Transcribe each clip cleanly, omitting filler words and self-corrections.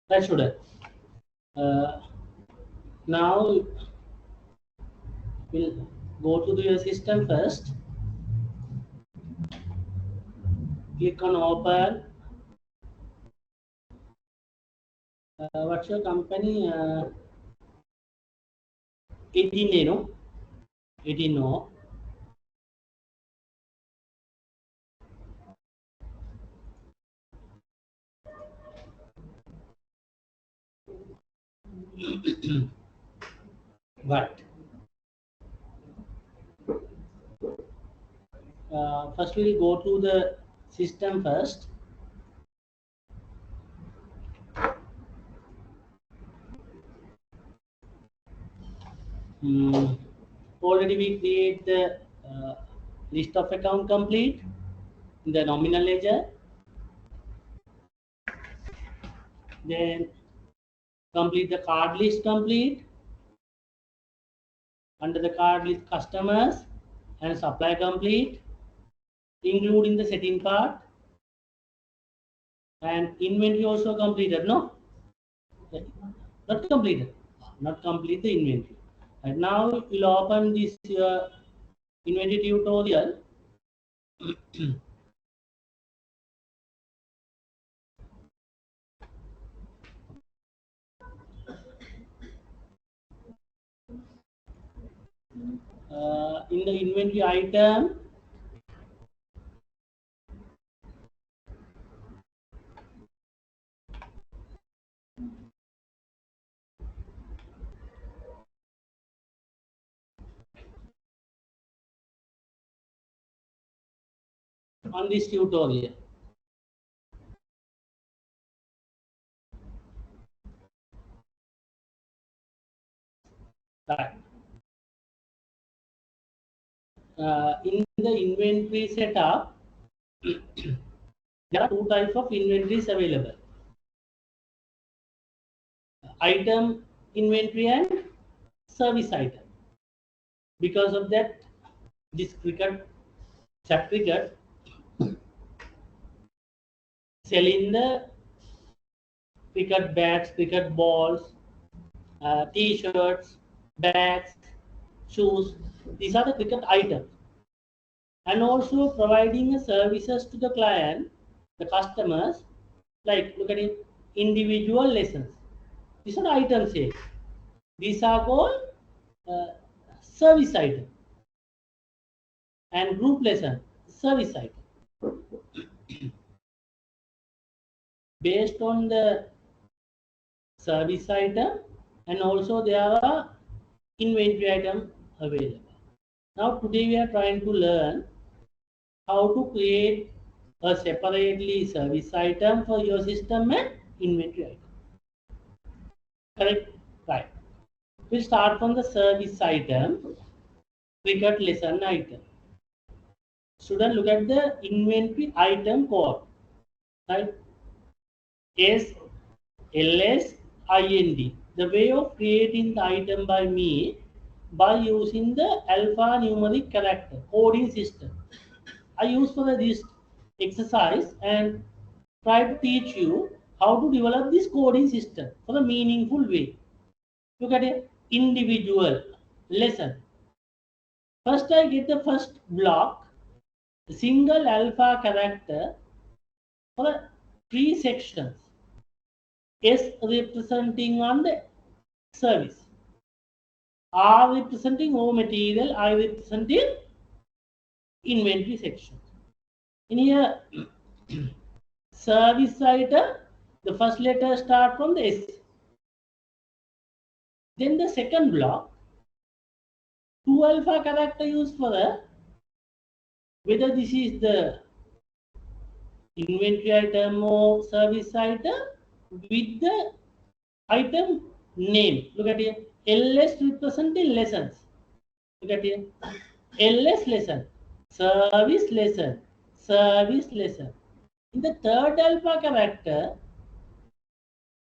Right, student. Now we'll go to your system first. Click on open. What's your company? 18A, no? 18 no. Right. First we'll go to the system first. Already we create the list of account complete in the nominal ledger. Then complete the card list complete. Under the card list customers and supply complete, including the setting part, and inventory also completed. No, not completed, not complete the inventory. And now we'll open this inventory tutorial. In the inventory item, on this tutorial. Right. In the inventory setup, there are two types of inventories available: item inventory and service item. Because of that, this cricket selling the cricket bats, cricket balls, t-shirts, bags, shoes. These are the cricket items. And also providing services to the client, the customers, like look at it, individual lessons. These are items here. These are called service item. And group lesson, service item. Based on the service item, and also there are inventory item available. Now today we are trying to learn how to create a separately service item for your system and inventory item. Correct? Right. We'll start from the service item, cricket lesson item. Student, look at the inventory item code. Right? SLSIND. The way of creating the item by me by using the alphanumeric character coding system. I use for this exercise and try to teach you how to develop this coding system for a meaningful way. Look at it, individual lesson. First I get the first block, single alpha character for 3 sections. S representing on the service, R representing raw material, I representing inventory section. In here, service item, the first letter start from the S. Then the second block, 2 alpha character used for the whether this is the inventory item or service item with the item name. Look at here. LS representing lessons. Look at here. LS lesson, service lesson, service lesson. In the third alpha character,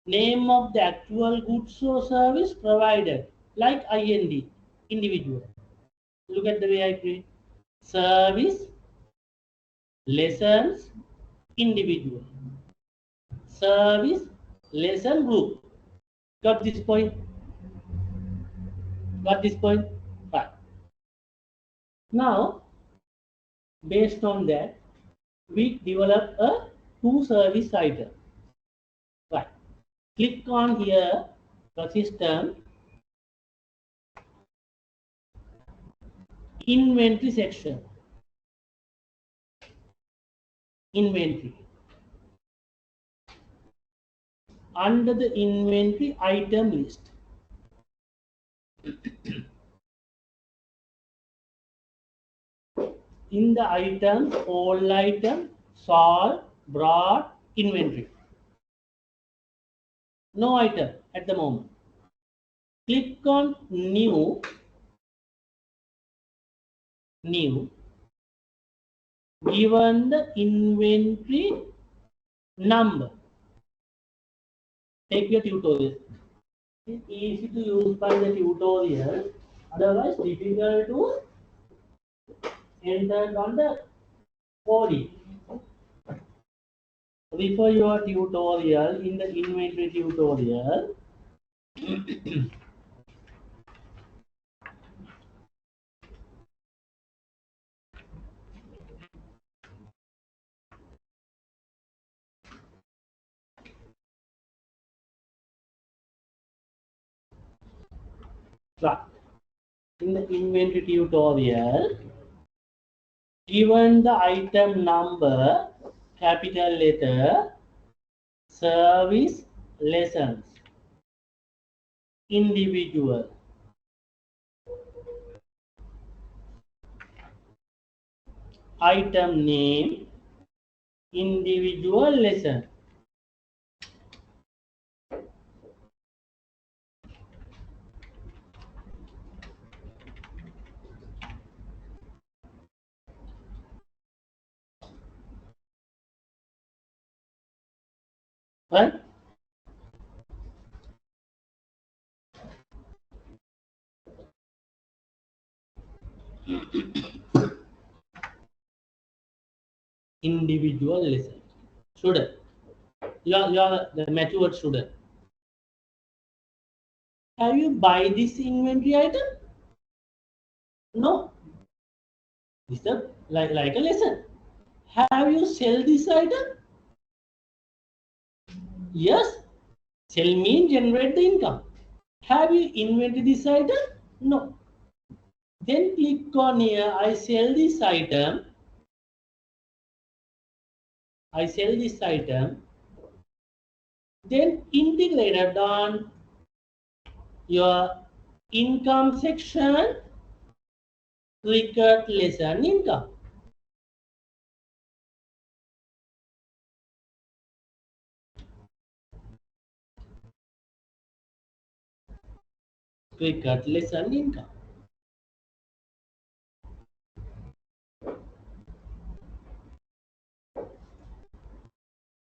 name of the actual goods or service provided, like IND, individual. Look at the way I create. Service, lessons, individual. Service, lesson group. Got this point? Got this point? Right. Now, based on that, we develop a two service item. Right. Click on here the system inventory section. Inventory. Under the inventory item list. In the items, all item, salt, brought, inventory. No item at the moment. Click on new, given the inventory number. Take your tutorial. It's easy to use by the tutorial, otherwise difficult to enter on the coding. Refer your tutorial in the inventory tutorial. In the inventory tutorial, given the item number, capital letter, service, lessons, individual, item name, individual lesson. Right? Individual lesson. Student, you are the matured student. Have you buy this inventory item? No. This is like a lesson. Have you sell this item? Yes. Sell means generate the income. Have you invented this item? No. Then click on here, I sell this item. I sell this item. Then integrated on your income section, cricket lesson income. Cricket lesson income.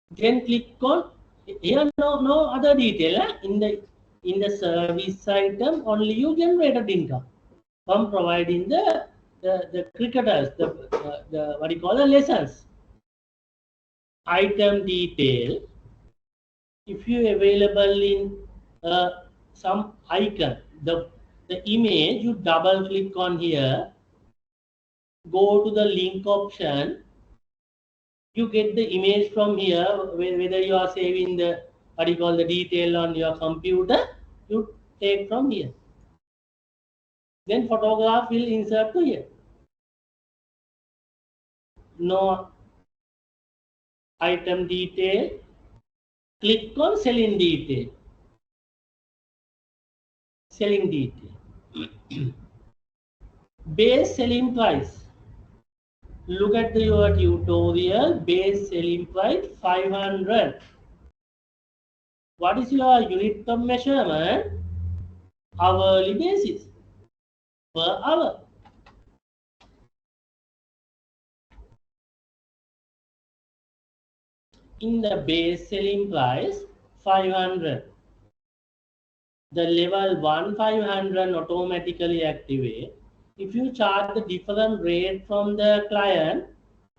Then click on here. No other detail. In the service item only you generated income from providing the cricketers the what you call the lessons. Item detail. If you available in some icon, the image, you double click on here. Go to the link option. You get the image from here, whether you are saving the what you call the detail on your computer, you take from here. Then photograph will insert to here. No item detail. Click on selling detail. Selling detail. Base selling price. Look at your tutorial. Base selling price 500. What is your unit of measurement? Hourly basis. Per hour. In the base selling price 500. The level 1 500 automatically activate. If you charge the different rate from the client,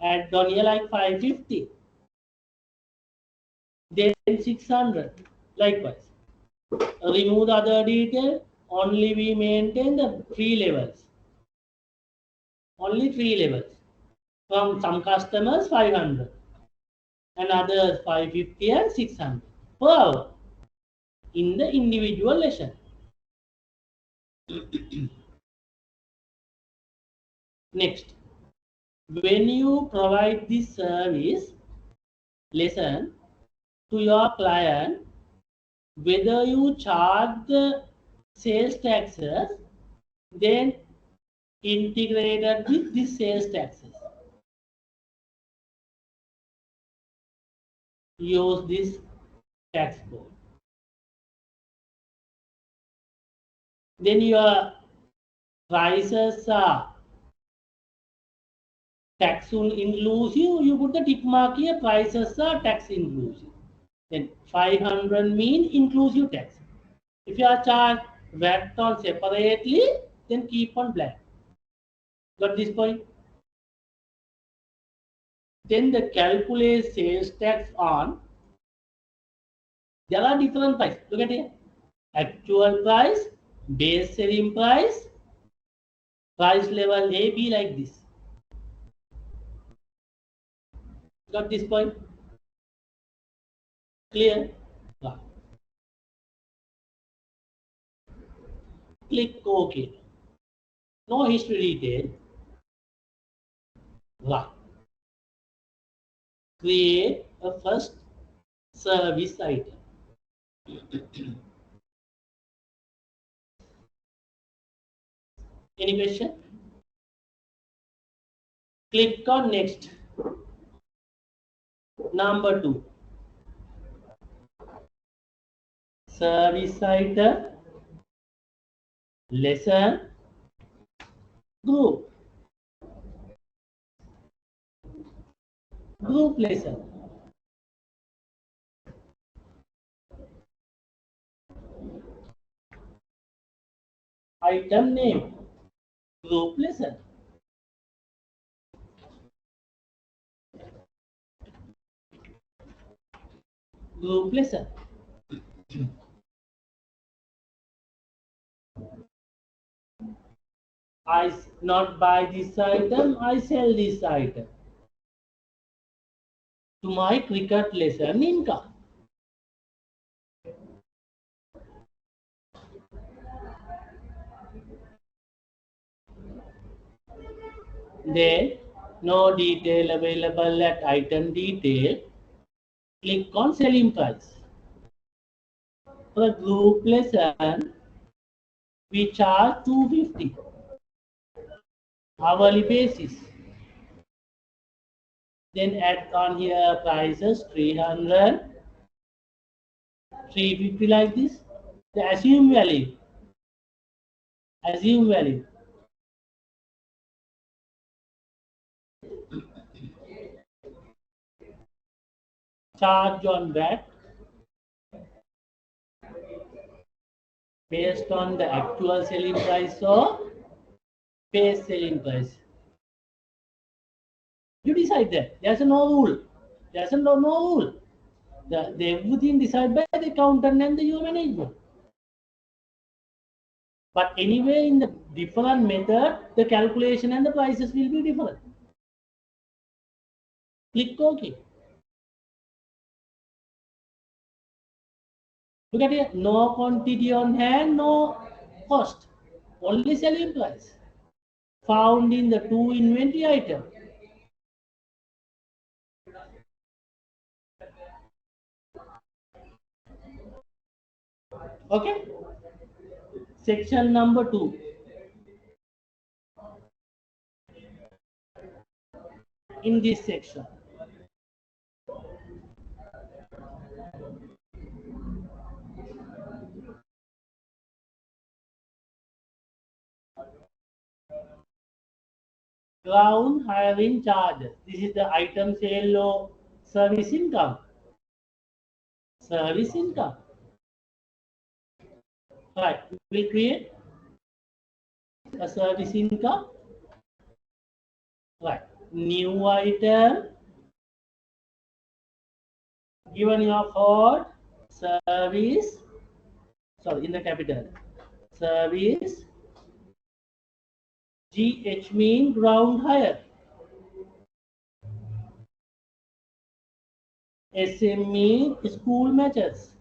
add on here like 550. Then 600. Likewise, remove the other detail. Only we maintain the 3 levels. Only 3 levels. From some customers 500 and others 550 and 600 per hour in the individual lesson. Next, when you provide this service lesson to your client, whether you charge the sales taxes, then integrated with the sales taxes, use this tax code. Then your prices are tax inclusive, you put the tick mark here, prices are tax inclusive. Then 500 mean inclusive tax. If you are charged VAT on separately, then keep on blank. Got this point? Then the calculate sales tax on. There are different prices. Look at here. Actual price, base selling price, price level A, B, like this. Got this point? Clear? Right. Click OK. No history detail. Right. Create a first service item. Any question? Click on next. Number 2. Service item, lesson, group. Group lesson. Item name, group lesson. Group lesson. I not buy this item, I sell this item to my cricket lesson income. Then no detail available at item detail. Click on selling price. For the group lesson, we charge 250 hourly basis. Then add on here prices 300, 350 like this. The assume value. Assume value. Charge on that based on the actual selling price or base selling price. You decide that. There's no rule. There's no rule. Everything decided by the accountant and the your management. But anyway, in the different method, the calculation and the prices will be different. Click OK. Look at here, no quantity on hand, no cost, only selling price found in the 2 inventory item. Okay. Section number 2. In this section, ground hiring charges. This is the item sale or service income. Service income. Right. We create a service income. Right. New item. Given your code, Service, sorry, in the capital. Service, GH mean ground hire. SM mean school matches.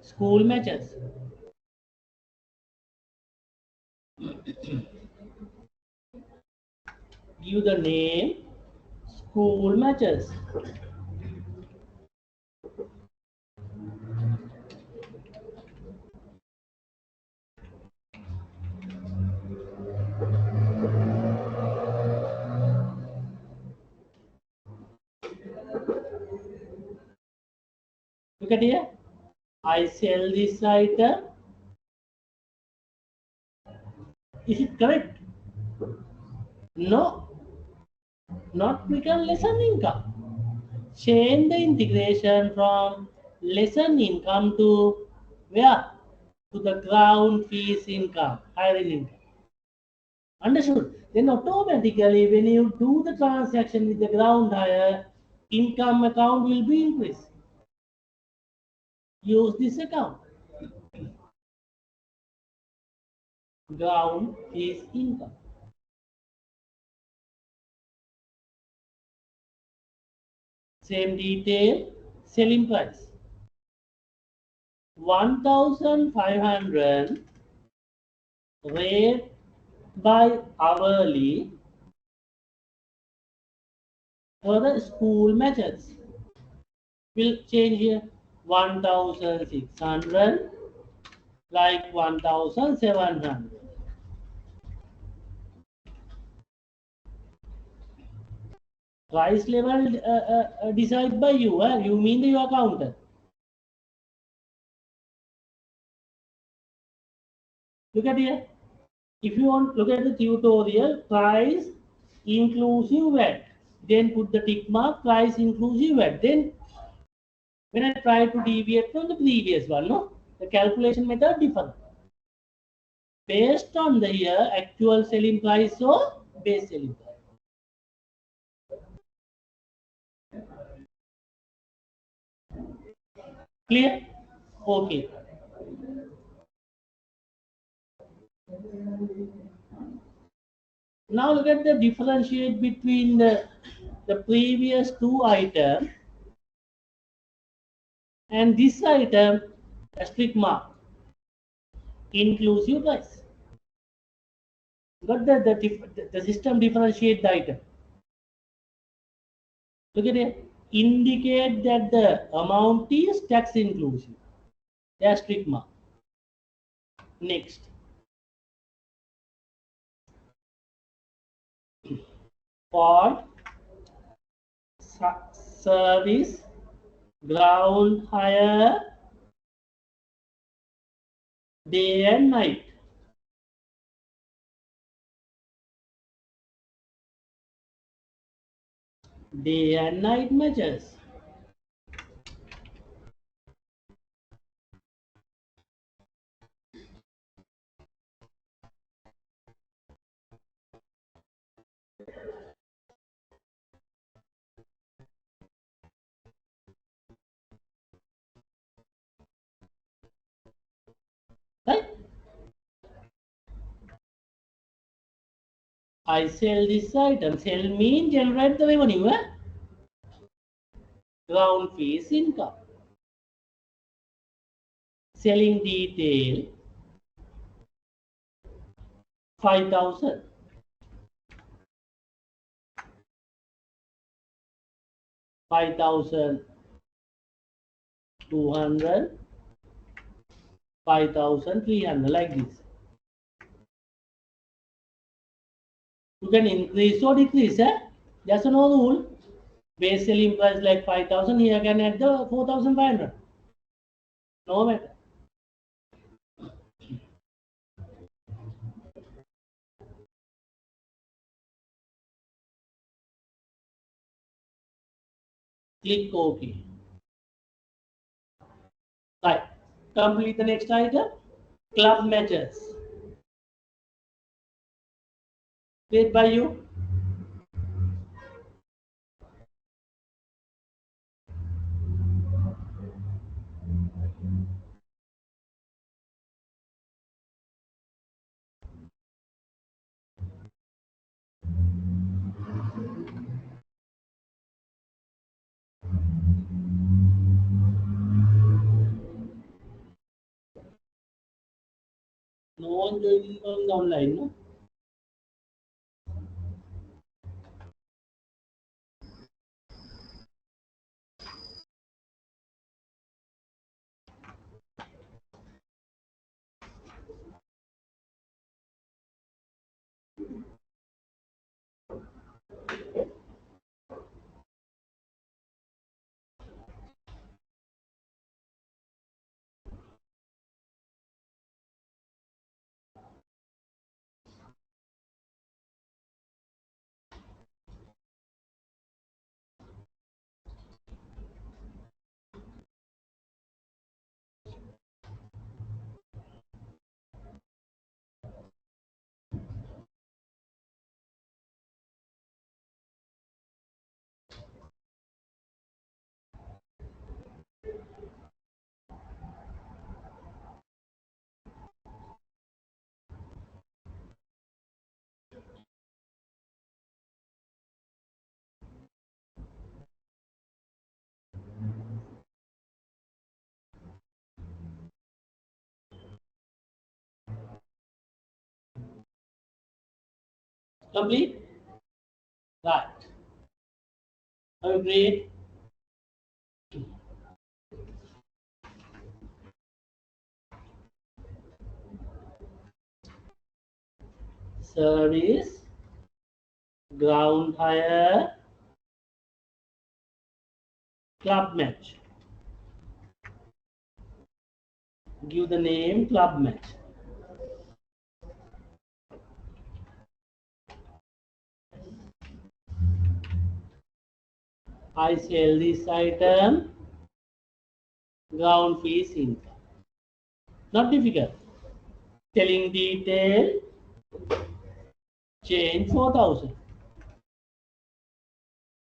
School matches. Give the name school matches. Look at here. I sell this item. Is it correct? No, not become lesson income. Change the integration from lesson income to where? To the ground fees income, hiring income. Understood? Then automatically when you do the transaction with the ground hire, income account will be increased. Use this account. Ground fees income. Same detail, selling price. 1,500 rate by hourly for the school matches. We'll change here 1,600 like 1,700. Price level decided by you. You mean the your accountant. Look at here. If you want, look at the tutorial. Price inclusive VAT. Then put the tick mark. Price inclusive VAT. Then when I try to deviate from the previous one, no, the calculation method different. Based on the year actual selling price or base selling price. Clear? Okay. Now look at the differentiate between the previous two items and this item, asterisk mark, inclusive price. Got the system differentiate the item. Look at it. Indicate that the amount is tax inclusive. Asterisk mark. Next. For service, ground hire, day and night. Day and night measures. Right? I sell this item. Sell mean generate the revenue. Ground fees income. Selling detail 5,000. 5,200. 5,300 like this. You can increase or decrease. There's no rule. Base selling price like 5,000. Here I can add the 4,500. No matter. Click OK. Right. Complete the next item. Club matches. Paid by you. No one joining on the online, no? Complete? Right. Have a great service, ground hire, club match. Give the name club match. I sell this item, ground fees income. Not difficult. Telling detail, change 4,000.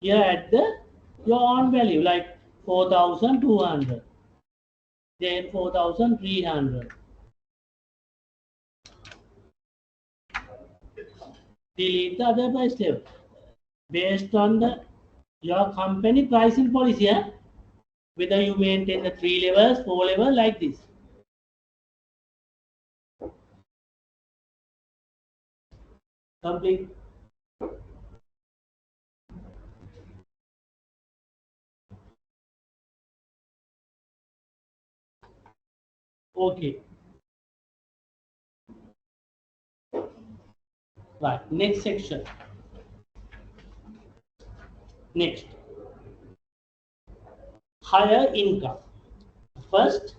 Here at the your own value like 4,200. Then 4,300. Delete the other price table. Based on the your company pricing policy, yeah? Whether you maintain the 3 levels, 4 levels like this. Complete. Okay. Right. Next section. Next. Higher income. First,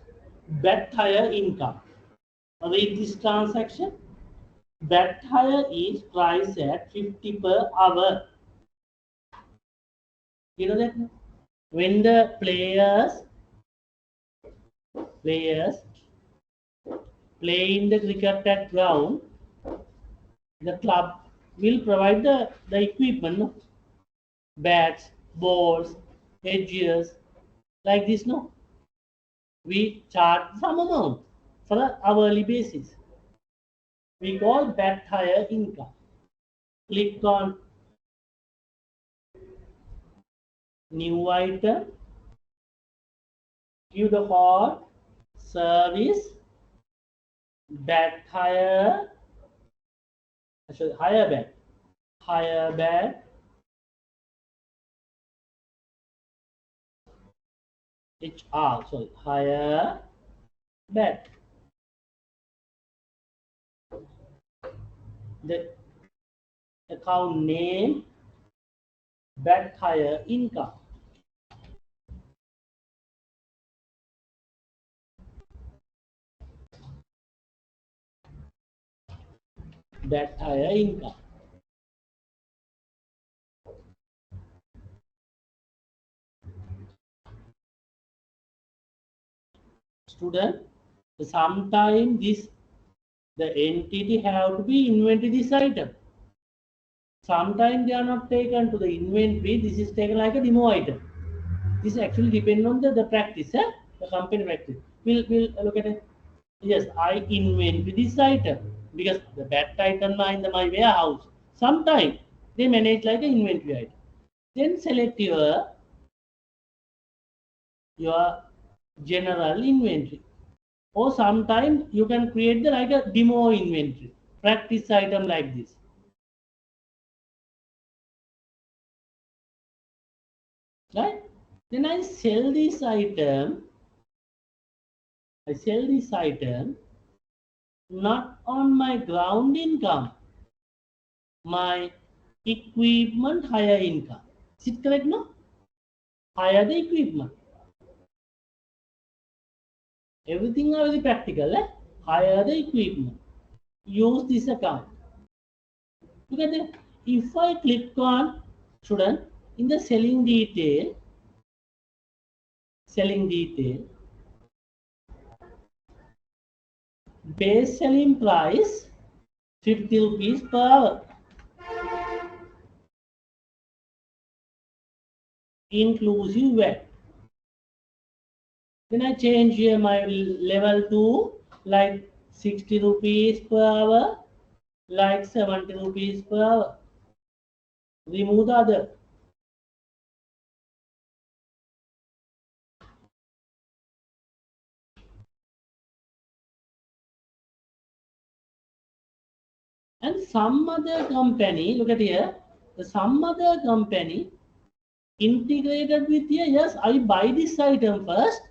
bet higher income. Read this transaction. Bet higher is priced at 50 per hour. You know that when the players play in the cricket at ground, the club will provide the equipment, no? Bats, balls, edges, like this, no? We charge some amount for an hourly basis. We call bet higher income. Click on new item, give the code service bet higher, actually higher bet HR, sorry, higher bet. The account name bet higher income. Bet higher income. Student, sometime the entity have to be inventory this item. Sometimes they are not taken to the inventory. This is taken like a demo item. This actually depends on the practice. Eh? the company practice. We'll look at it. Yes, I inventory this item because the that item in my warehouse. Sometimes they manage like an inventory item. Then select your general inventory. Or sometimes you can create the like a demo inventory, practice item like this. Right? Then I sell this item not on my ground income, my equipment higher income. Is it correct no? Hire the equipment. Everything are very practical. Hire the equipment. Use this account. Look at that. If I click on student in the selling detail, base selling price 50 rupees per hour, inclusive VAT. Then I change here my level to like 60 rupees per hour, like 70 rupees per hour. Remove the other. And some other company, look at here, some other company integrated with here, yes, I buy this item first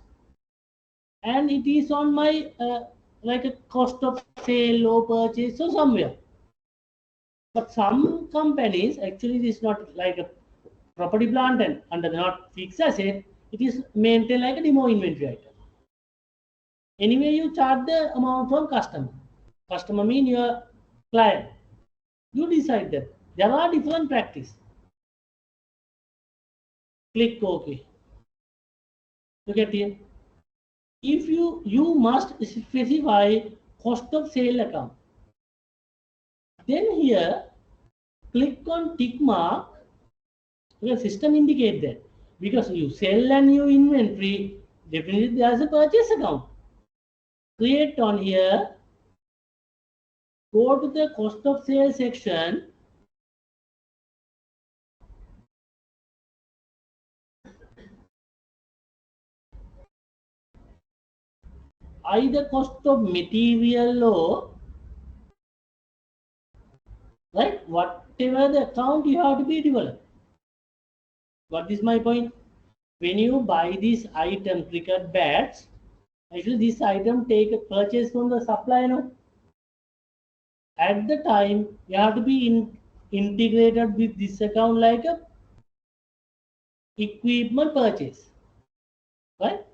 and it is on my like a cost of sale or purchase or somewhere. But some companies actually it is not like a property plant and under the not fixed asset, it is maintained like a demo inventory item. Anyway, you charge the amount from customer. Customer mean your client. You decide that. There are different practice. Click OK. Look at here. If you must specify cost of sale account. Then here click on tick mark. The system indicate that because you sell and you inventory, definitely there is a purchase account. Create on here. Go to the cost of sale section. Either cost of material or right, whatever the account you have to be developed. What is my point? When you buy this item, cricket bats, actually this item take a purchase from the supplier. No? At the time, you have to be integrated with this account like a equipment purchase. Right?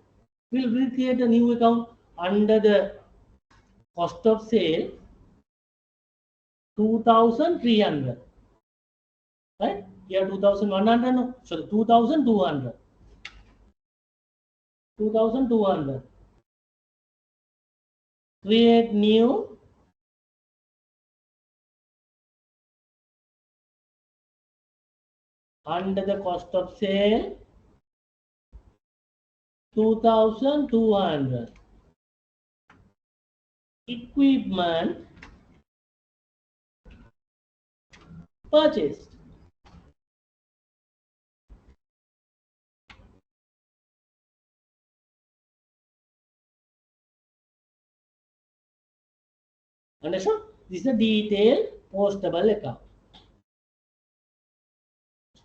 We'll create a new account under the cost of sale 2,300. Right? Here 2,100. No? So 2,200. 2,200. Create new under the cost of sale 2,200. Equipment purchased. Understood? This is a detailed postable account.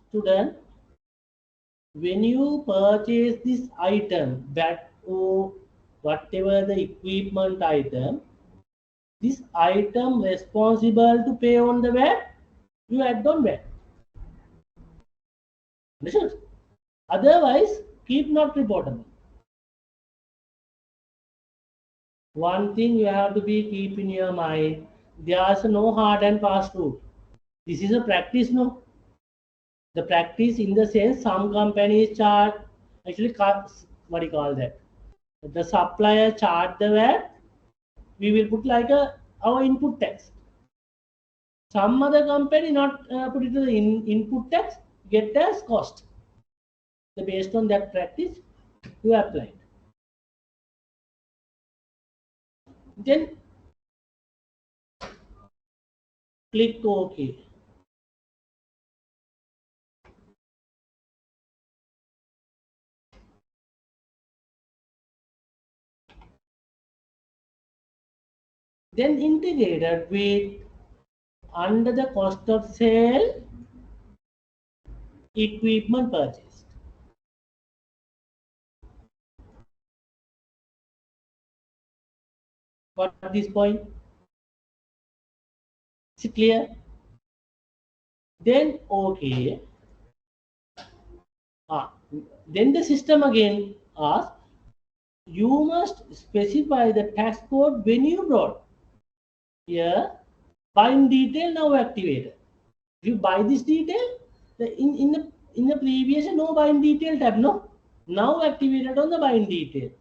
Student, when you purchase this item, that or whatever the equipment item, this item responsible to pay on the VAT, you add on VAT. Understood? Otherwise, keep not reportable. One thing you have to be keep in your mind, there's no hard and fast rule. This is a practice, no? The practice in the sense some companies charge, actually, what do you call that? The supplier charge the VAT, we will put like our input tax. Some other company not put it to the input tax, get as cost. So based on that practice, you apply it. Then click OK. Then integrated with under the cost of sale equipment purchased. What at this point? Is it clear? Then OK. Ah, then the system again asks, you must specify the tax code when you brought. Here, buy in detail now activated. If you buy this detail, in the previous no buy in detail tab, no. Now activated on the buy in detail.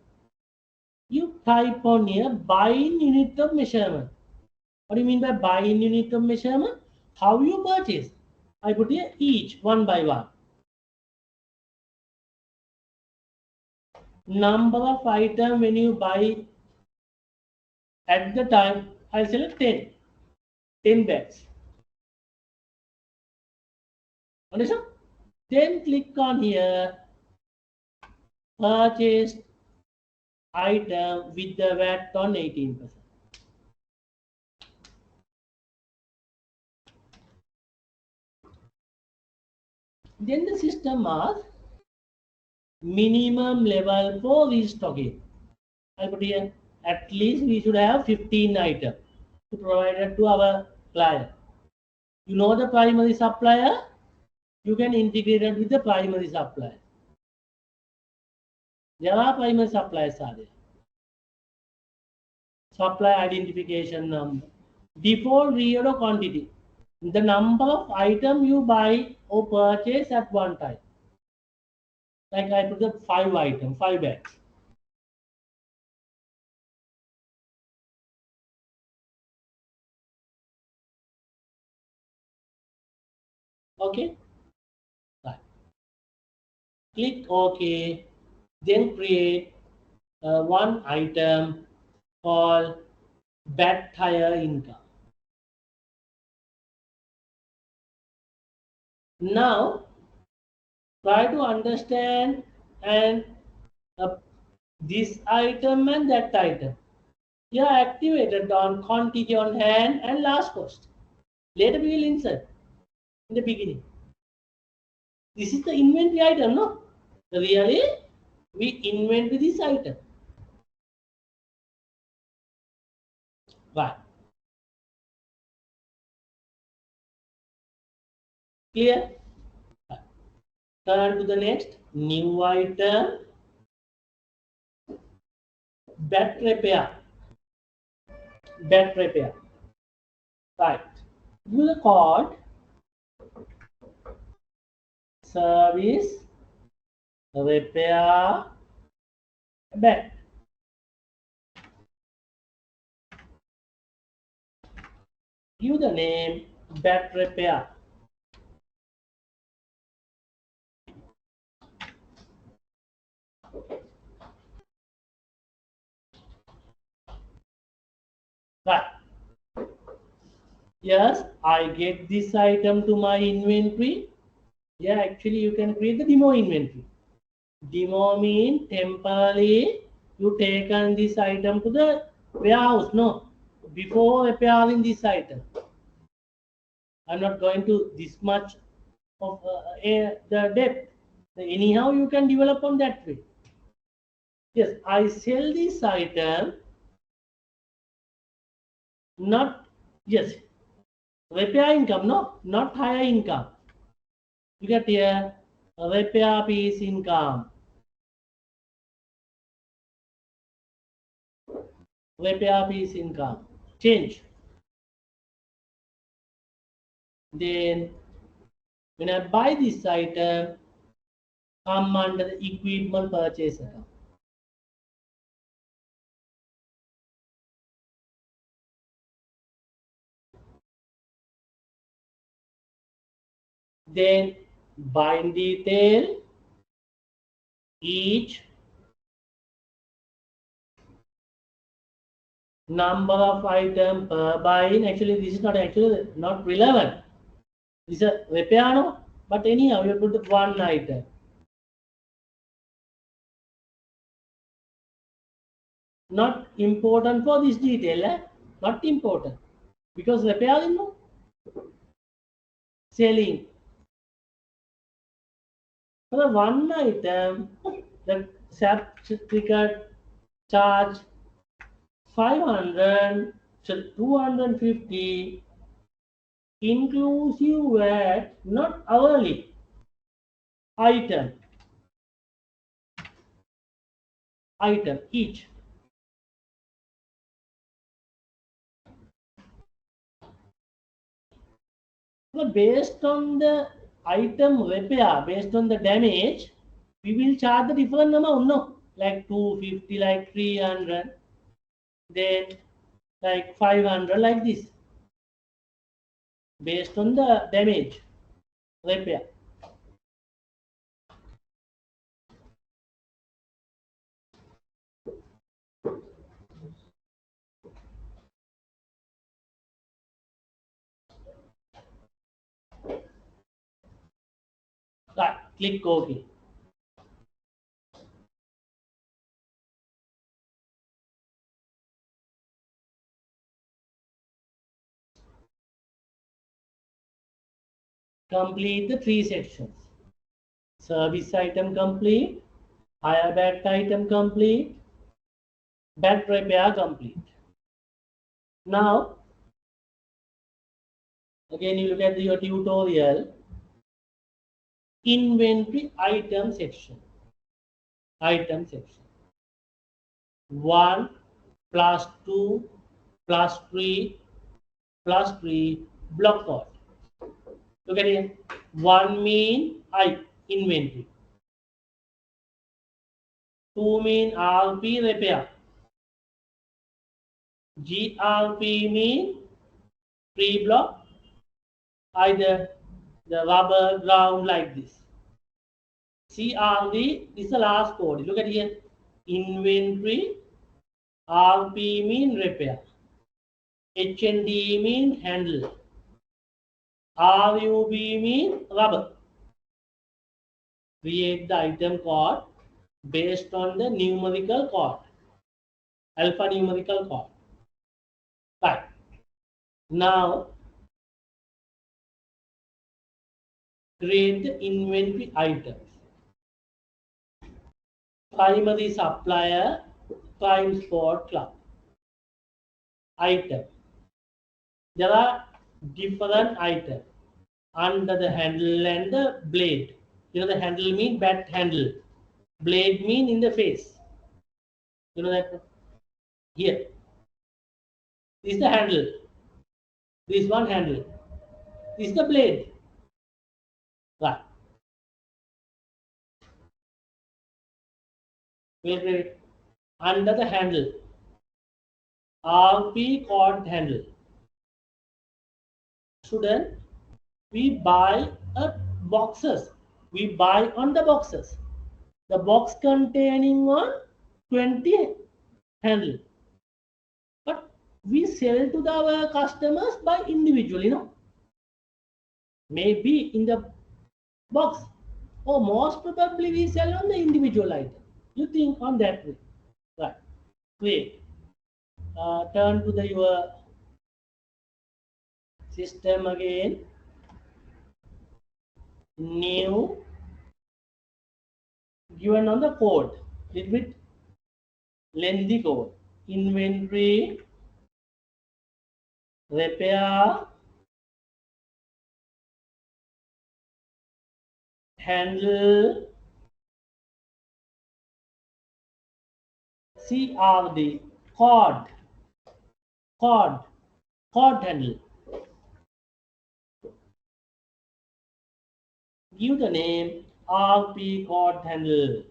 You type on here buy in unit of measurement. What do you mean by buy in unit of measurement? How you purchase? I put here each one by one. Number of item when you buy at the time, I'll select 10. 10 bags. Understand? Then click on here purchased item with the VAT on 18%. Then the system asks minimum level for restocking. I put here at least we should have 15 items to provide it to our client. You know the primary supplier, you can integrate it with the primary supplier. There are primary suppliers are there. Supply identification number, default reorder quantity, the number of items you buy or purchase at one time. Like I put the 5 items, 5 bags. Okay. Right. Click OK. Then create one item called bat tire income. Now try to understand and this item and that item. Here activated on quantity on hand and last cost. Later we will insert in the beginning. This is the inventory item, no? Really, we inventory this item. Right. Clear? Right. Turn to the next new item. Bat repair. Bat repair. Right. Use the code service repair bat. Give the name bat repair. Right. Yes, I get this item to my inventory. Yeah, actually you can create the demo inventory. Demo mean temporarily you taken this item to the warehouse, no? Before repairing this item. I'm not going to this much of the depth. Anyhow, you can develop on that way. Yes, I sell this item, not, yes, repair income, no, not higher income. You get here, repair piece income. Repair piece income. Change. Then, when I buy this item, come under the equipment purchase account. Then bind detail each number of item per buying. Actually, this is not relevant. This is a repair, no? But anyhow, you put one item. Not important for this detail, eh? Not important. Because repairing, no? Selling. For the one item, the certificate charge 500, so 250 inclusive VAT, not hourly. Item, item each. So based on the item repair, based on the damage, we will charge the different amount, no? Like 250, like 300, then like 500, like this, based on the damage repair. Right, click OK. Complete the three sections. Service item complete, hire back item complete, back repair complete. Now, again you look at your tutorial, inventory item section. Item section. 1 plus 2 plus 3 plus 3 block code. Look at here. 1 mean I inventory. 2 mean RP repair. GRP mean pre-block, either the rubber ground like this. CRD is the last code. Look at here. Inventory. RP mean repair. HND mean handle. RUB mean rubber. Create the item code based on the numerical code. Alphanumerical code. Right. Now create the inventory items. Primary supplier, prime sport club. Item. There are different items under the handle and the blade. You know the handle mean bat handle. Blade mean in the face. You know that here. This is the handle. This one handle. This is the blade. Right. Wait. Under the handle. RP cord handle. Student, we buy boxes. We buy on the boxes. The box containing one 20 handle. But we sell to our customers by individual, you know. Maybe in the box. Or most probably we sell on the individual item. You think on that way. Right. Wait. Turn to your system again. New. Given on the code. Little bit lengthy code. Inventory. Repair. Handle. CRD. Cord. Cord. Cord handle. Give the name RP cord handle.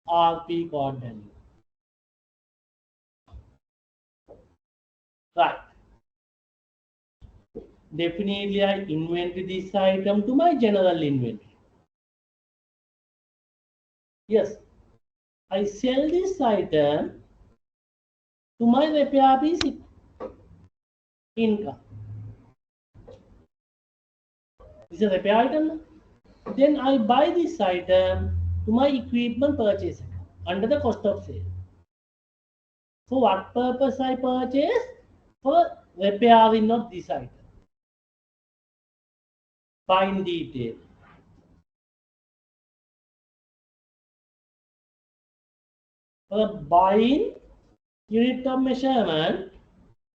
RP cord handle. Right. Definitely I inventory this item to my general inventory. Yes, I sell this item to my repair piece income. This is a repair item. Then I buy this item to my equipment purchase account under the cost of sale. For what purpose I purchase? For repairing of this item. Buy in detail. For buying unit of measurement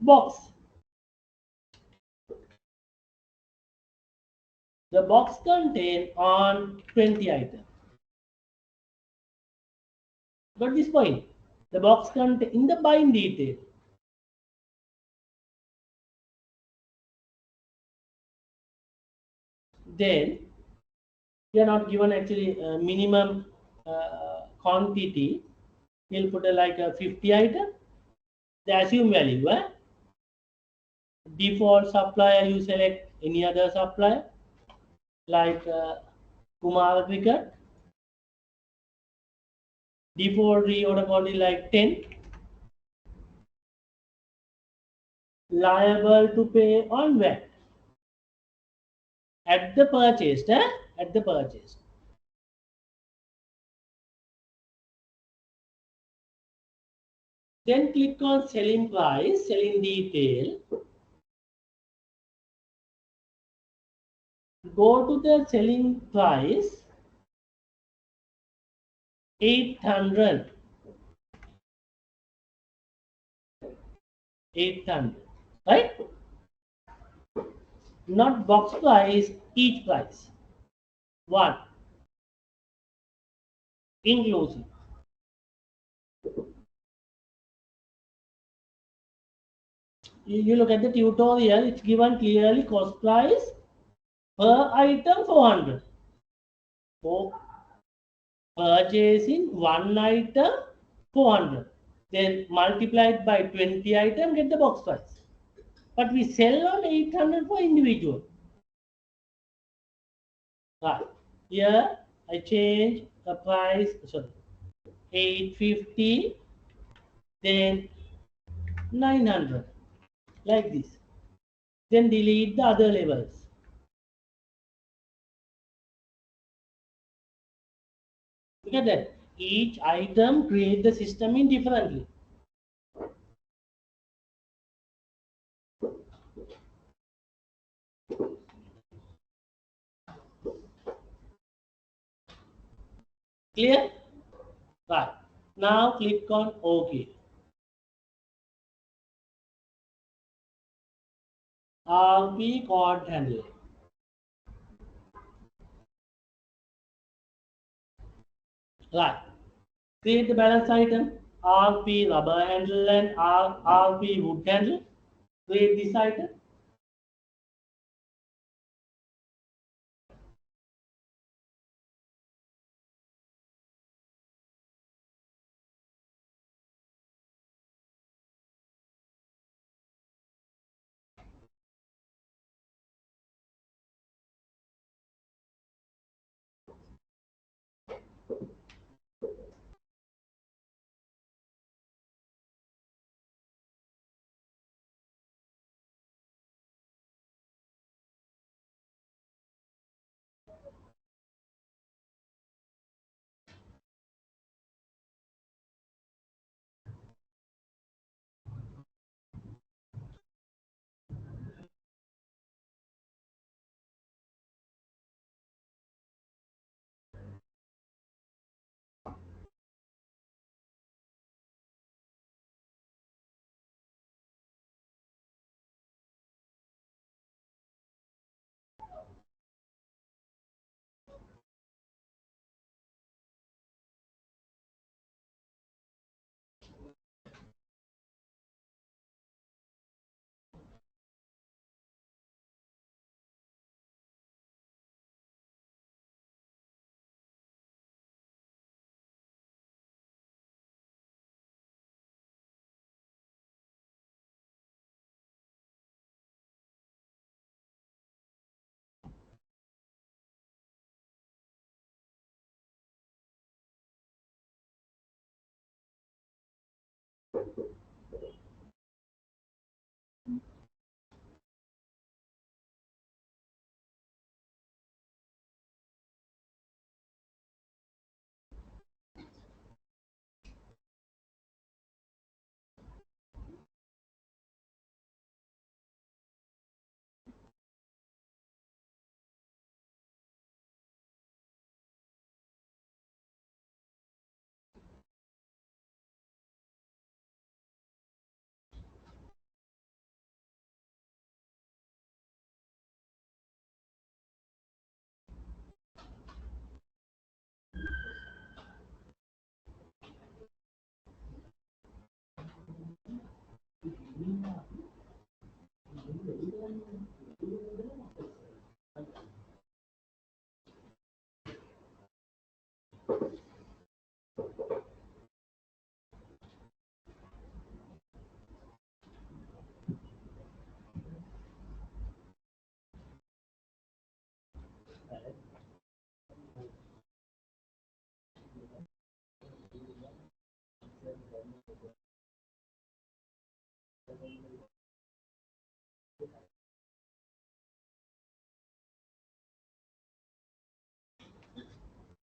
box. The box contain on 20 items. Got this point? The box contain in the buying detail. Then we are not given actually minimum quantity. We'll put like a 50 item. The assume value. Default supplier, you select any other supplier like Kumar Cricket. Default reorder quantity like 10. Liable to pay on VAT at the purchase. At the purchase. Then click on selling price, selling detail. Go to the selling price 800. 800. Right? Not box price, each price. One. Inclusive. You look at the tutorial, it's given clearly cost price per item 400. For purchasing one item 400. Then multiplied by 20 item, get the box price. But we sell on 800 for individual. Right. Here I change the price, sorry, 850, then 900, like this. Then delete the other levels. Look at that. Each item create the system in differently. Clear? Right. Now click on OK. RP code handle. Right. Create the balance item. RP rubber handle and RP wood handle. Create this item.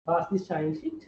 Pass this shine sheet.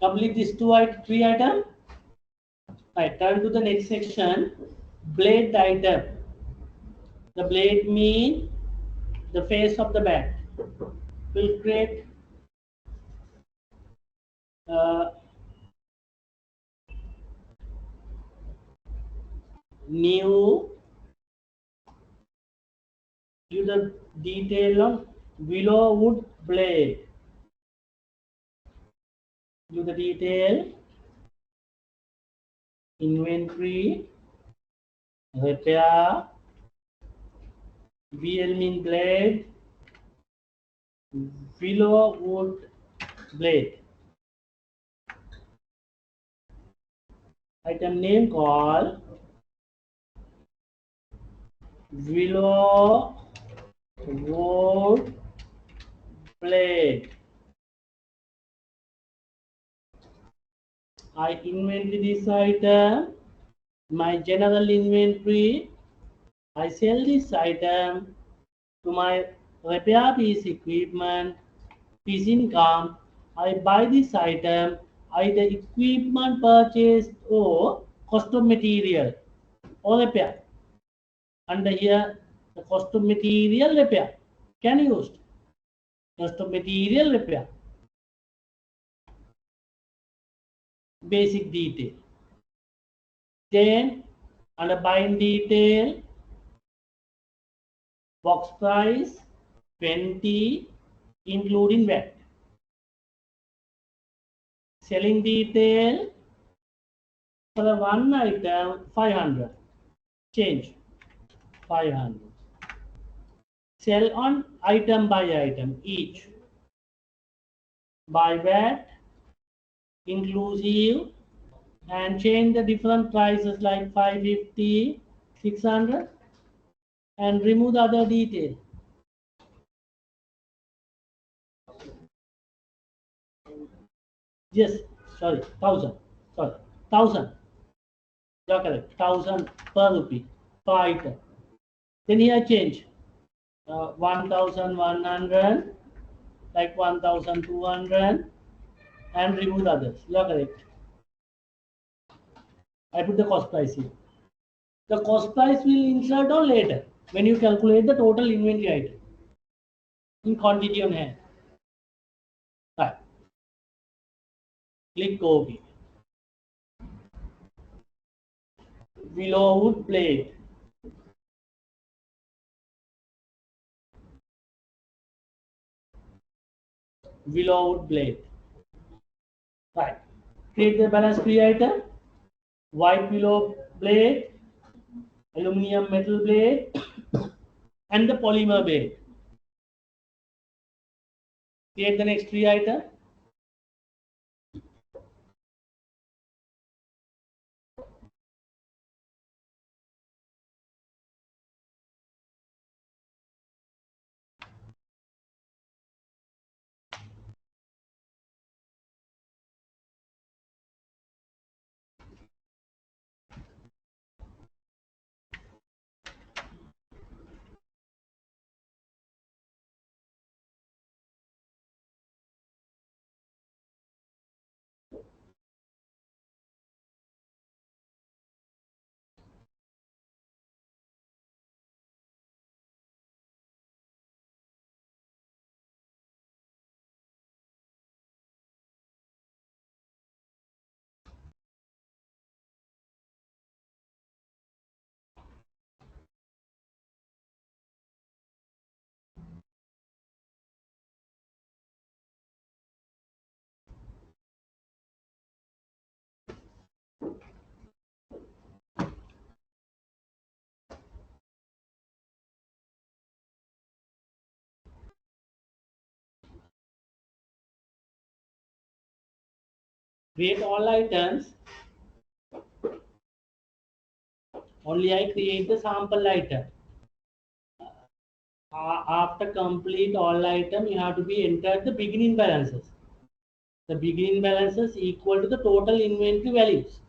Complete these three items. Right, turn to the next section. Blade item. The blade mean the face of the bat. Will create uh, new give the detail on willow wood blade. Give the detail inventory repair VL mean blade willow wood blade. Item name called willow wood blade. I inventory this item. My general inventory. I sell this item to my repair piece equipment, piece income. I buy this item, either equipment purchased or cost of material or repair. Under here, the cost of material repair can use cost of material repair. Basic detail. Then under buying detail, box price 20 including VAT. Selling detail for the one item 500. Change 500. Sell on item by item each. By VAT inclusive and change the different prices like 550, 600 and remove the other detail. Yes, sorry, 1000. Sorry, 1000. You are correct. 1000 per rupee per item. Then here change 1100 like 1200 and remove the others. You are correct. I put the cost price here. The cost price will insert on later when you calculate the total inventory item in quantity on hand. Right. Click OK. Willow wood blade. Willow wood blade. Right. Create the balance free item. White willow blade, aluminum metal blade, and the polymer blade. Create the next three item. Create all items. Only I create the sample item. After complete all item, you have to be entered the beginning balances. The beginning balances equal to the total inventory values.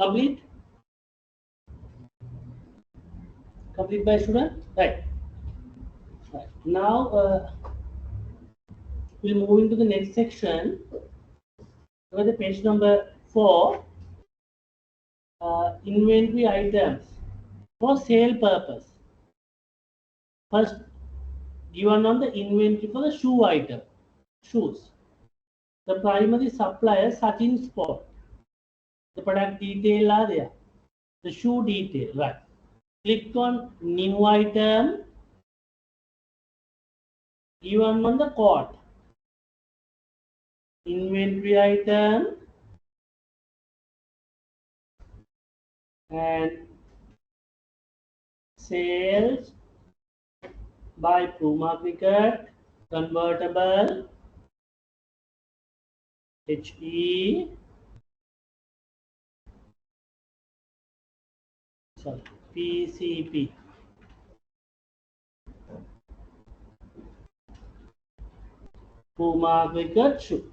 Complete? Complete by student? Right. Right. Now we'll move into the next section. Look at the page number 4. Inventory items for sale purpose. First, given on the inventory for the shoe item. Shoes. The primary supplier Sachin Sport. The product detail are there. The shoe detail, right. Click on new item. Given on the code. Inventory item. And sales by Puma Cricket, convertible, HE, sorry, PCP. Puma Cricket shoe.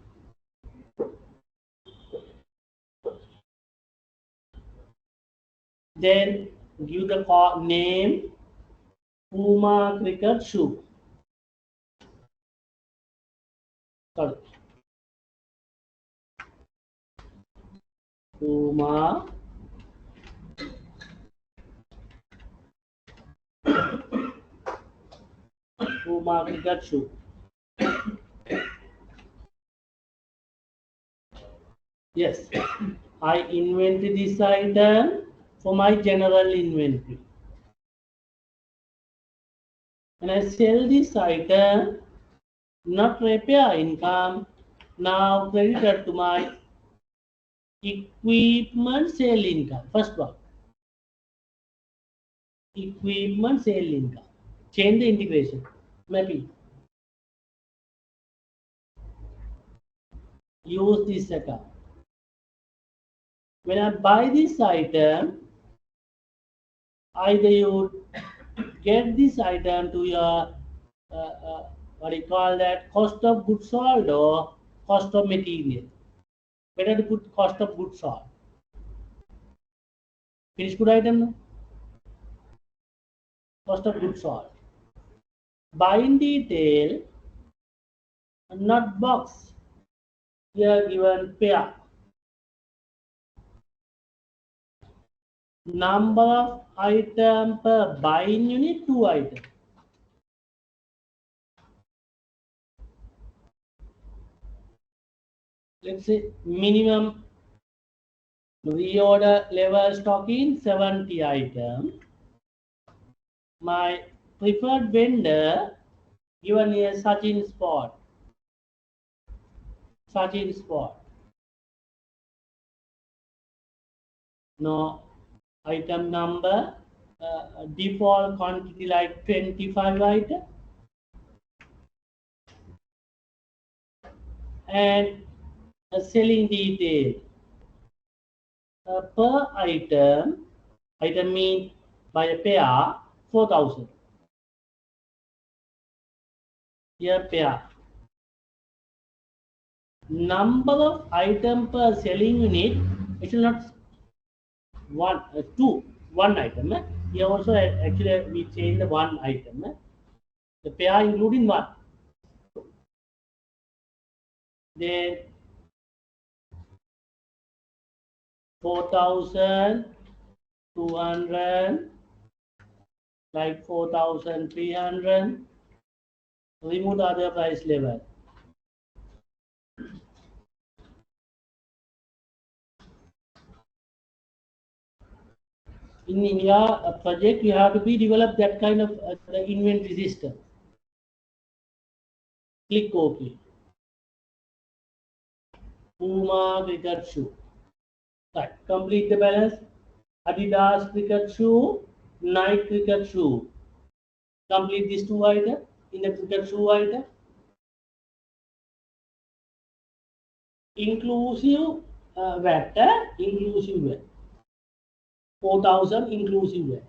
Then give the name Puma Cricket shoe. Sorry. Puma Cricket shoe. Yes, I invented this item for my general inventory. When I sell this item, not repair income, now credited to my equipment sale income. First one, equipment sale income. Change the integration. Maybe use this account. When I buy this item, either you get this item to your what do you call that, cost of goods sold or cost of material. Better to put cost of goods sold. Finished good item now? Cost of goods sold. Buy in detail, not box. Here given pair. Number of item per buying unit, 2 items. Let's say minimum reorder level stock in 70 items. My preferred vendor given here Sachin Sport. Sachin Sport. No item number, default quantity like 25 items. And a selling detail. Per item means by a pair, 4,000. Here pair. Number of item per selling unit, it will not one, two, one item. Here also actually we change the one item. The pair including one. Then 4,200, like 4,300. Remove the other price level. In your project, you have to be develop that kind of the inventory system. Click OK. Puma cricket shoe. Right. Complete the balance. Adidas cricket shoe, Nike cricket shoe. Complete these 2 items in the cricket shoe item. Inclusive VAT, inclusive VAT. 4,000 inclusive VAT.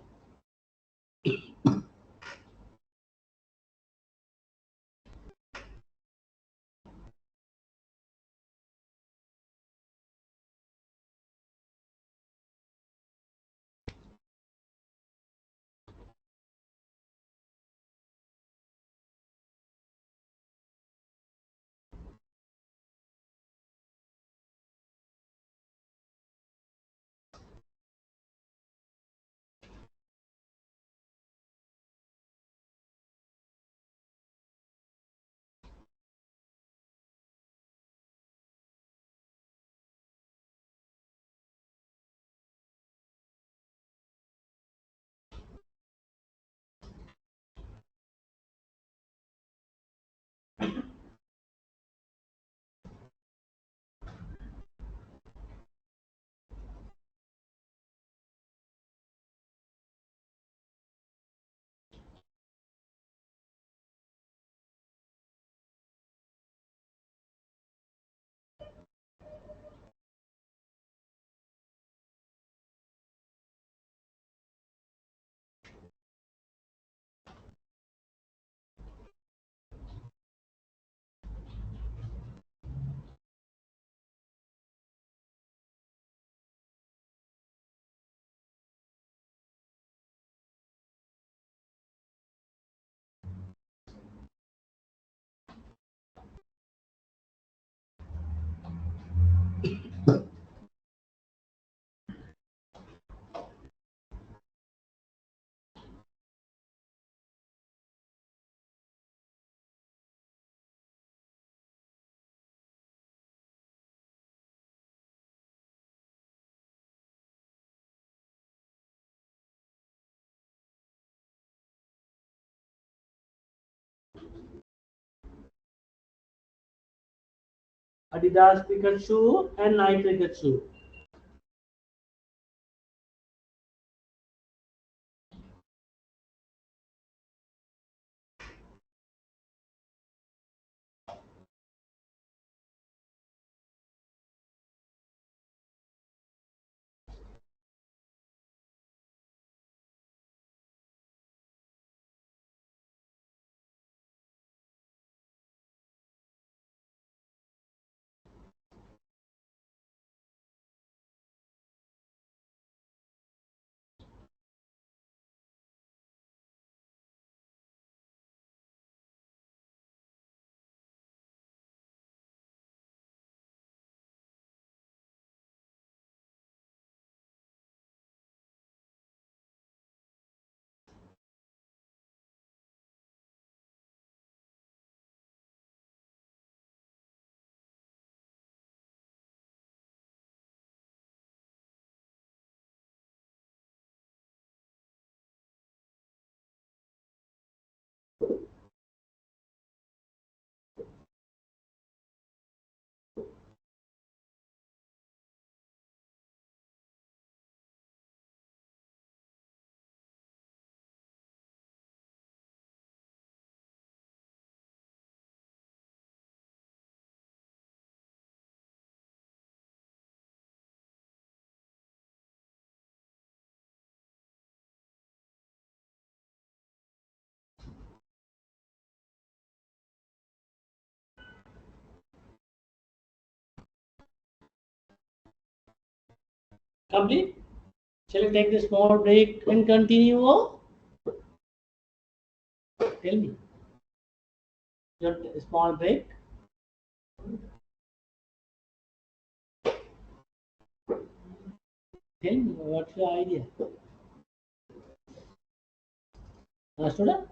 Adidas cricket shoe and Nike cricket shoe. Complete? Shall we take the small break and continue? Or tell me. Your small break. Tell me what's your idea. Understood?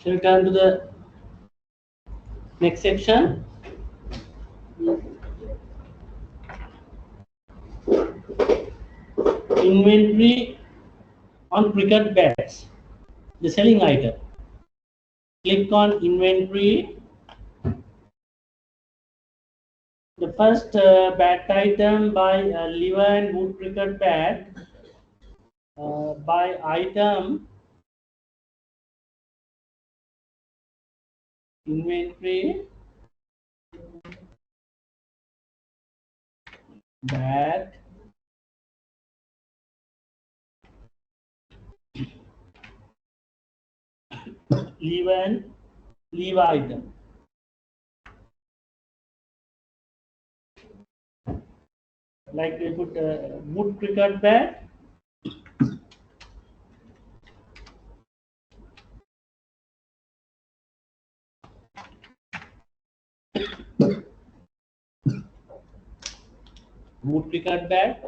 Shall we turn to the next section? Inventory on cricket bats, the selling item. Click on inventory. The first bat item by liver and wood cricket bat. By item inventory bat liver and liver item. Like we put wood cricket bat, wood cricket bat.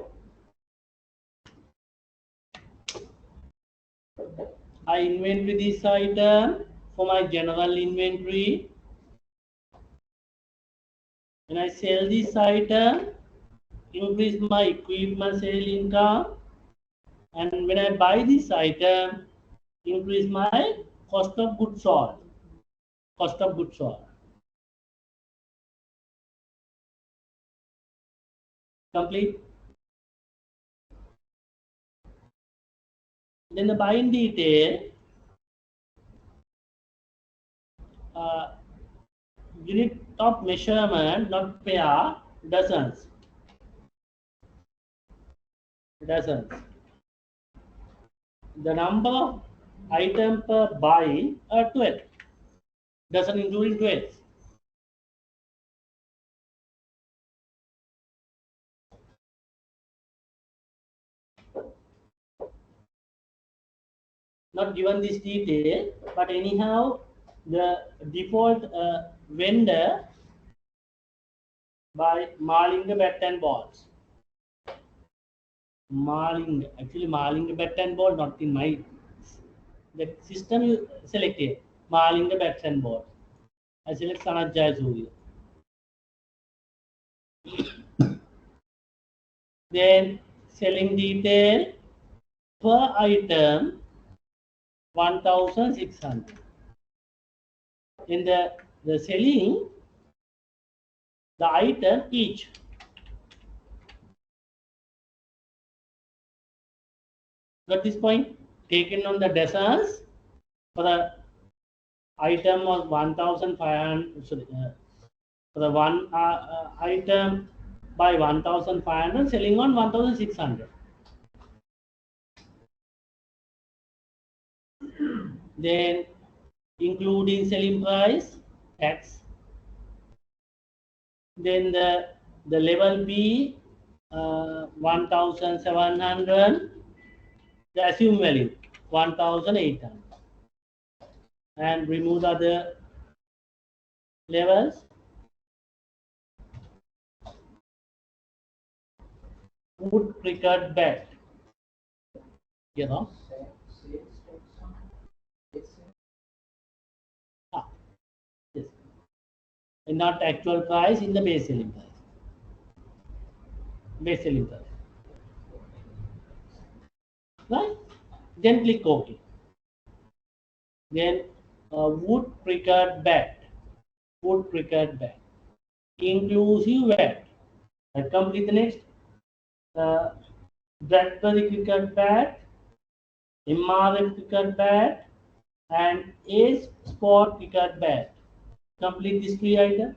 I inventory this item for my general inventory. When I sell this item, increase my equipment sale income. And when I buy this item, increase my cost of goods sold. Cost of goods sold. Complete. Then the buying detail. Unit of measurement, not pair, dozens. Dozens. The number of item per buy are 12. Dozen including 12. Not given this detail, but anyhow, the default vendor by Malinga bat and balls. Malinga, actually Malinga bat and ball, not in my the system you selected. Malinga bats and balls. I select Sanat Jayasuriya. Then selling detail per item 1,600. In the selling the item each. Got this point? Taken on the dozens for the item of 1,500. Sorry, for the one item by 1,500, selling on 1,600. Then including selling price, tax. Then the level B 1,700. The assumed value 1,800. And remove the other levels. Wood cricket bat. You know. Ah, yes. And not actual price in the base selling price. Base selling price. Right? Then click OK. Then wood cricket bat. Wood cricket bat. Inclusive VAT. I complete the next. Bradbury cricket bat, MRF cricket bat, and Ace Sport cricket bat. Complete these three items.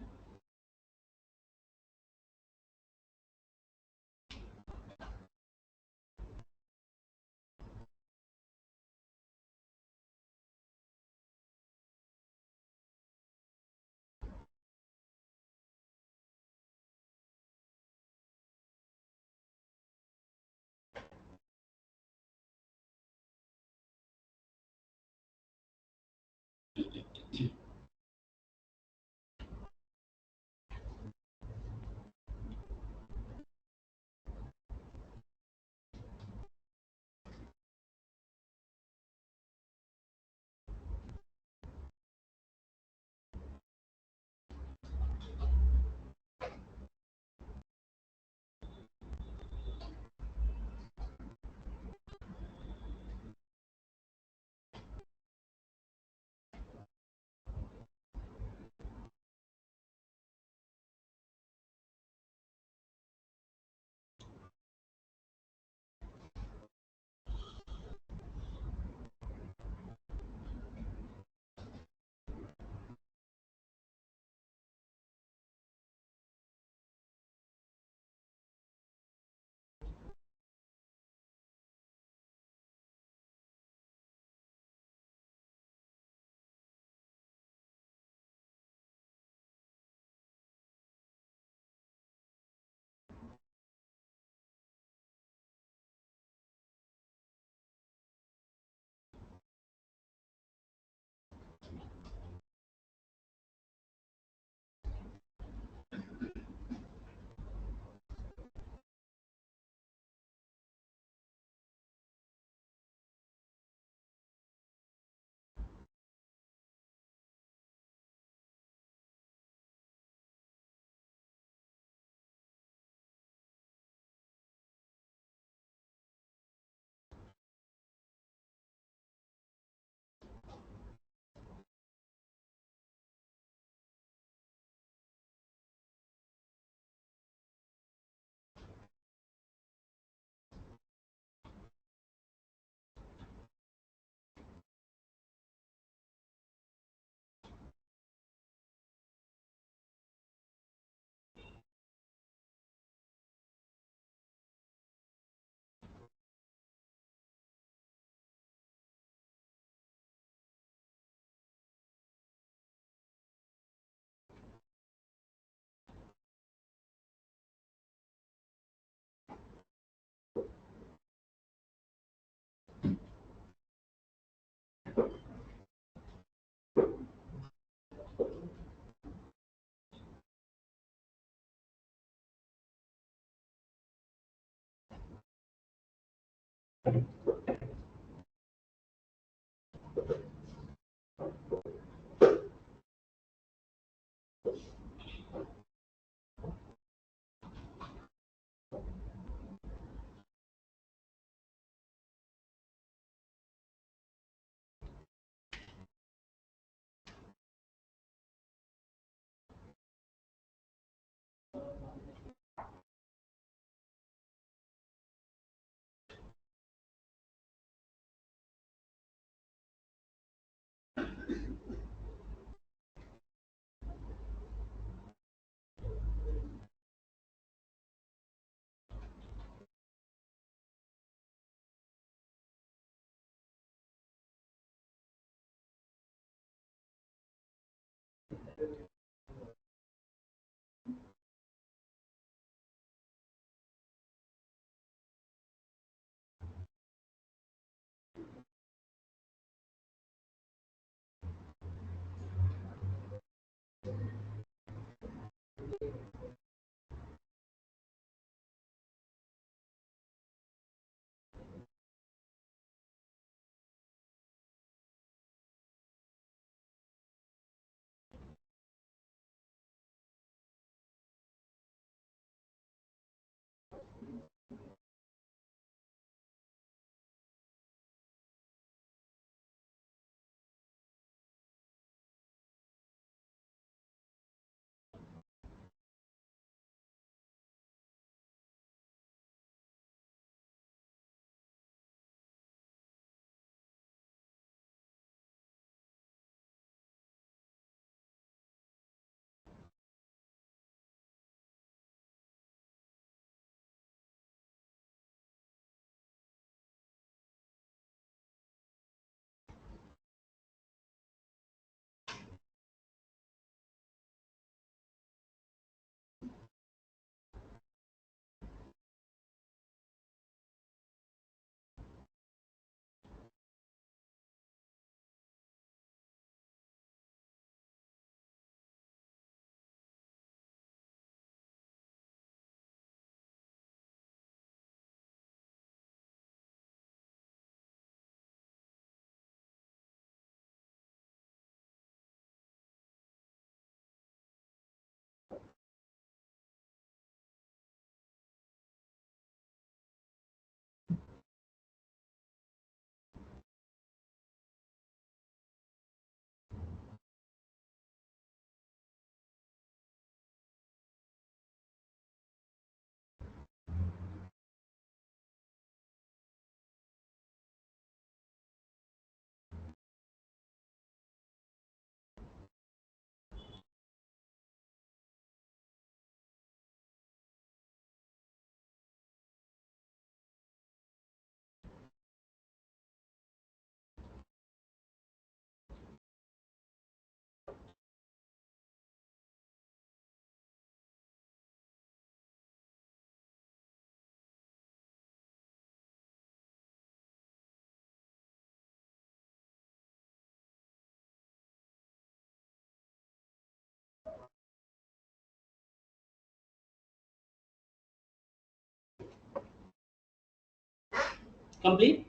Complete.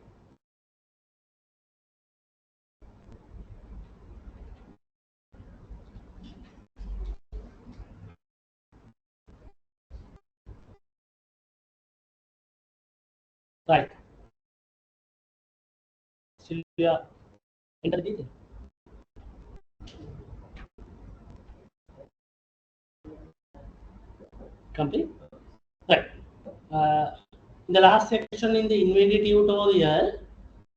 Right. Still we are enter the detail. Complete. Right. Uh, in the last section in the inventory tutorial,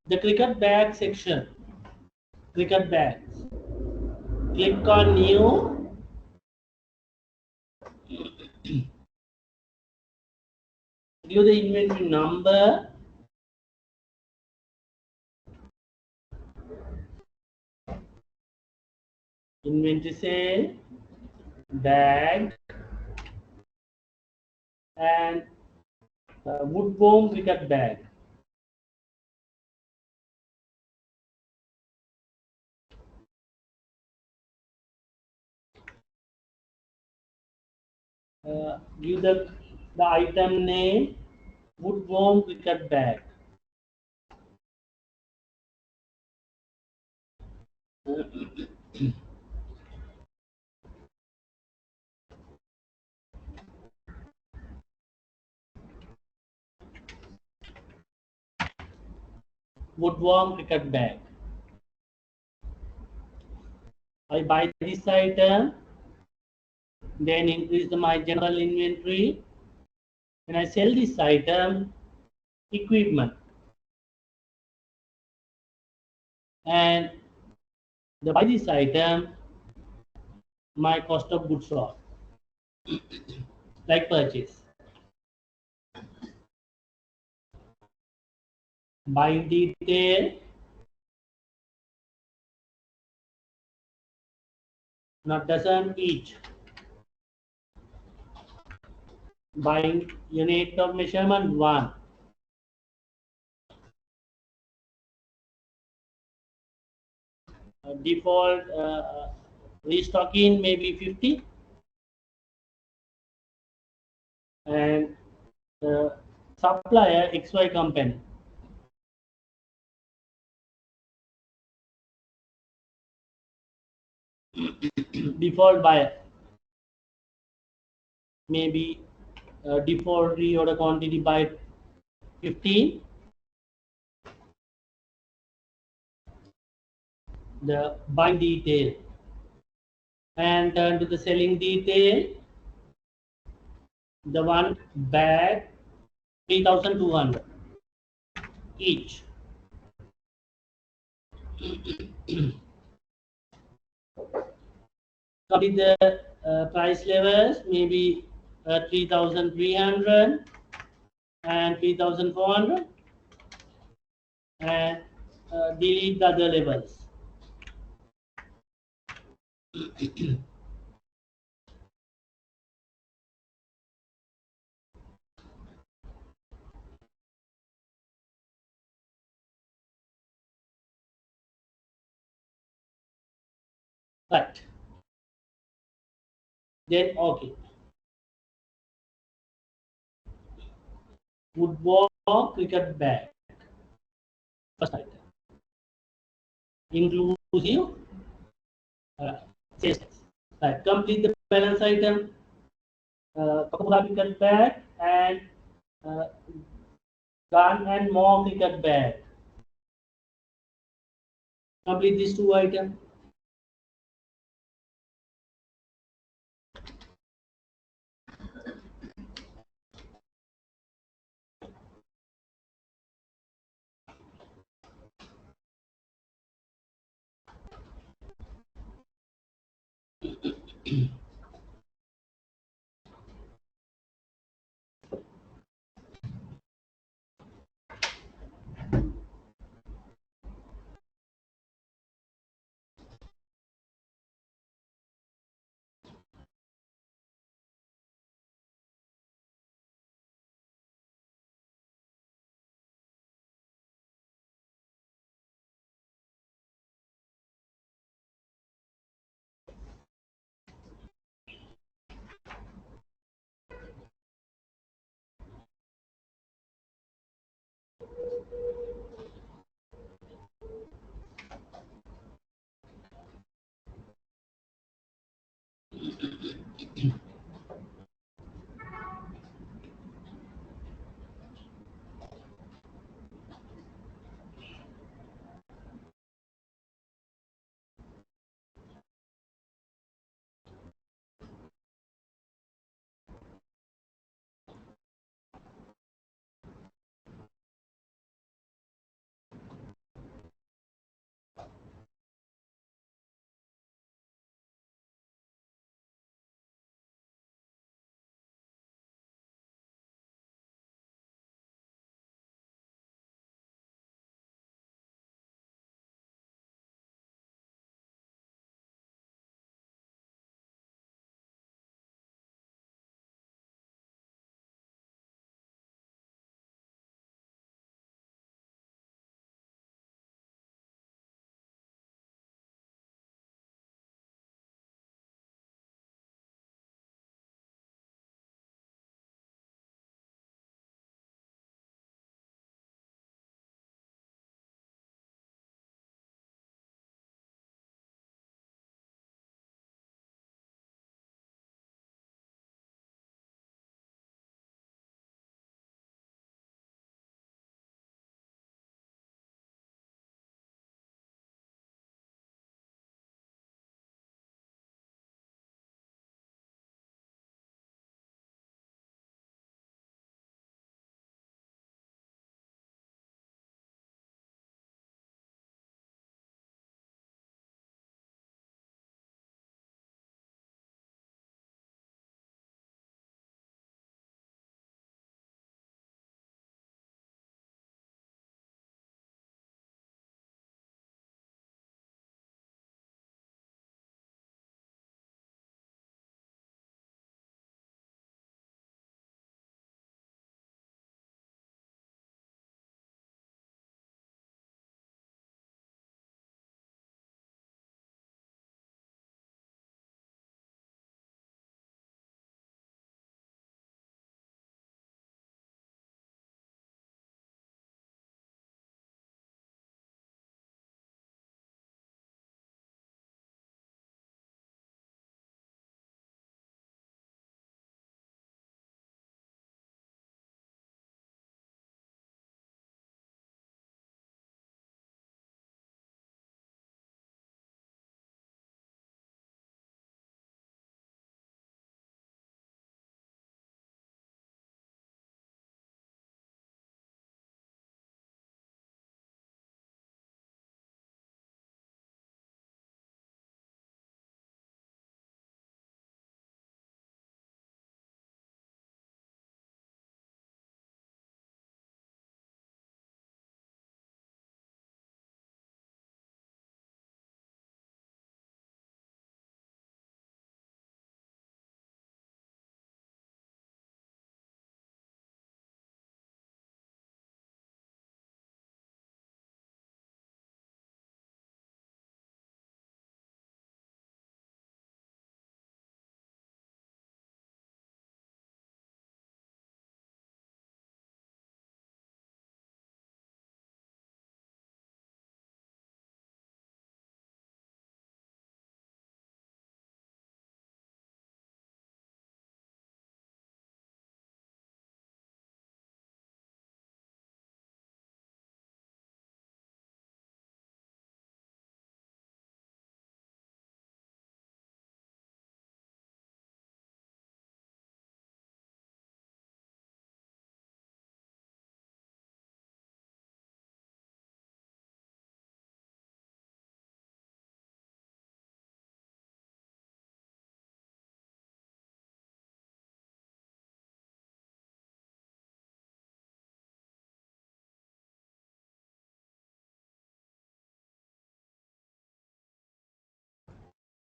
the cricket bag section. Cricket bags. Click on new. Give the inventory number. Inventory sale. Bag. And wood worm cricket bag. Give the item name wood worm cricket bag. Woodworm cricket bag. I buy this item, then increase my general inventory. When I sell this item, equipment, and the buy this item, my cost of goods sold, like purchase. Buying detail, not dozen each. Buying unit of measurement 1. Default restocking maybe 50, and supplier XY company. Default buyer maybe default reorder quantity by 15. The buying detail, and turn to the selling detail. The one bag 3,200 each. Complete the price levels maybe 3,300 and 3,400, and delete the other levels. Right. Then okay. Woodwork cricket bag. First item. Inclusive uh, sales tax. Right. Complete the balance item. Kakura cricket bag and uh, gun and more cricket bag. Complete these two items.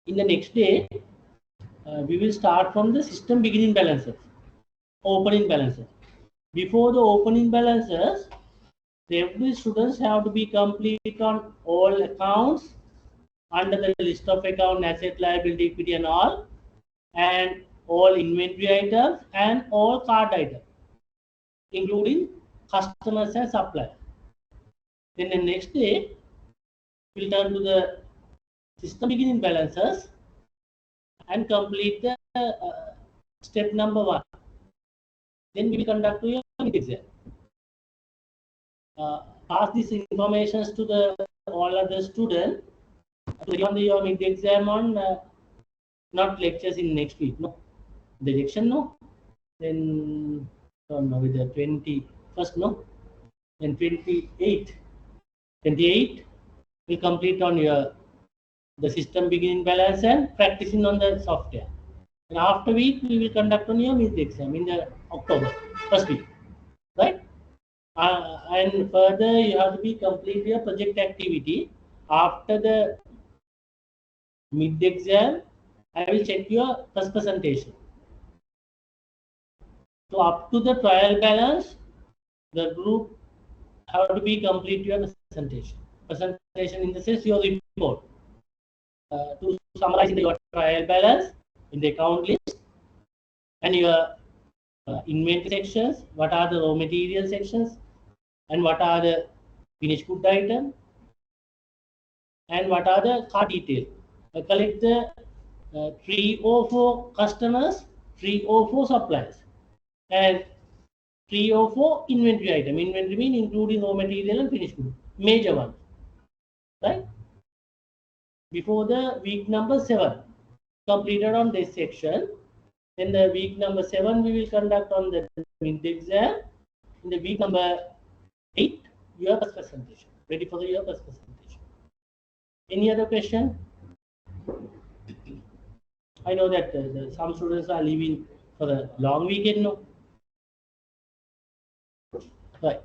In the next day, we will start from the system beginning balances, opening balances. Before the opening balances, every students have to be complete on all accounts under the list of account, asset, liability, equity, and all inventory items and all card items, including customers and suppliers. Then the next day, we'll turn to the system beginning balances and complete the step number 1. Then we will conduct your mid-exam. Pass these informations to the all other students to on your mid-exam on not lectures in next week, no. The election, no. Then don't know with the 21st, no. Then 28 will complete on your the system beginning balance and practicing on the software. And after week we will conduct on your mid exam in the October first week, right? And further you have to be complete your project activity after the mid exam. I will check your first presentation. So up to the trial balance, the group have to be complete your presentation. Presentation in the sense your report. To summarize your trial balance in the account list and your inventory sections, what are the raw material sections and what are the finished good item and what are the card detail. Collect the 3 or 4 customers, 3 or 4 suppliers and 3 or 4 inventory item. Inventory mean including raw material and finished good, major ones, right? Before the week number 7 completed on this section. In the week number 7 we will conduct on the mid exam. In the week number 8 your first presentation. Ready for the your first presentation. Any other question? I know that some students are leaving for the long weekend, no? Right.